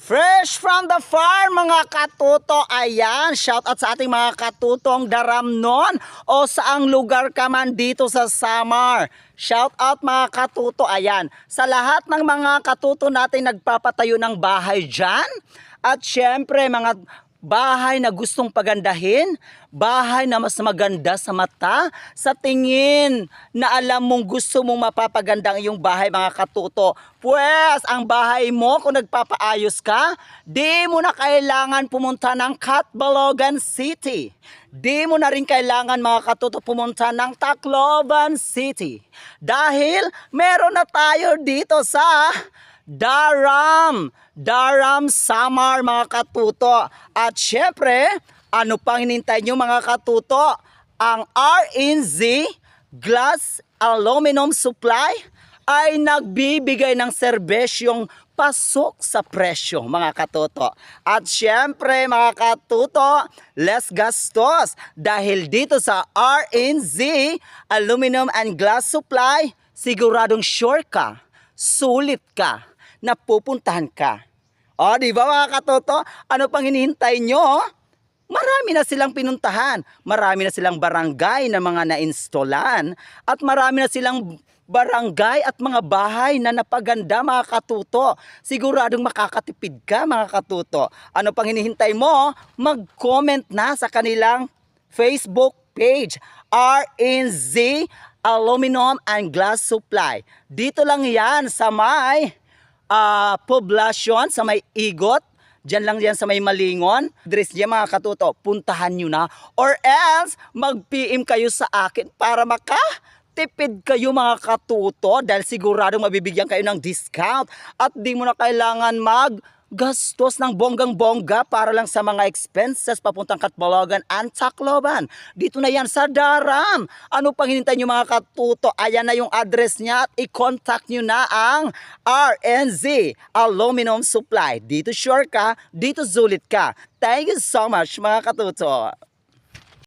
Fresh from the farm mga katuto. Ayan, shout out sa ating mga katutong Daramnon o saang lugar ka man dito sa Samar. Shout out mga katuto. Ayan, sa lahat ng mga katuto natin nagpapatayo ng bahay dyan. At syempre mga bahay na gustong pagandahin, bahay na mas maganda sa mata, sa tingin na alam mong gusto mong mapapaganda ang iyong bahay mga katuto. Pues, ang bahay mo kung nagpapaayos ka, di mo na kailangan pumunta ng Catbalogan City. Di mo na rin kailangan mga katuto pumunta ng Tacloban City. Dahil meron na tayo dito sa Daram Samar mga katuto. At syempre, ano pang hinintay nyo mga katuto? Ang RNZ Glass Aluminum Supply ay nagbibigay ng serbesyong pasok sa presyo mga katuto. At syempre mga katuto, less gastos dahil dito sa RNZ Aluminum and Glass Supply, siguradong sure ka, sulit ka, napupuntahan ka. O, di ba mga katoto? Ano pang hinihintay nyo? Marami na silang pinuntahan. Marami na silang barangay na mga na-installan. At marami na silang barangay at mga bahay na napaganda mga katuto. Siguradong makakatipid ka mga katuto. Ano pang hinihintay mo? Mag-comment na sa kanilang Facebook page. RNZ Aluminum and Glass Supply. Dito lang yan sa may poblasyon, sa may Igot. Diyan lang yan sa may Malingon. Address niya mga katuto, puntahan nyo na. Or else, mag-PM kayo sa akin para makatipid kayo mga katuto. Dahil siguradong mabibigyan kayo ng discount. At di mo na kailangan gastos ng bonggang-bongga para lang sa mga expenses papuntang Catbalogan and Tacloban. Dito na yan sa Daram. Ano pang hinintay nyo mga katuto? Ayan na yung address niya at i-contact nyo na ang RNZ Aluminum Supply. Dito sure ka, dito sulit ka. Thank you so much mga katuto.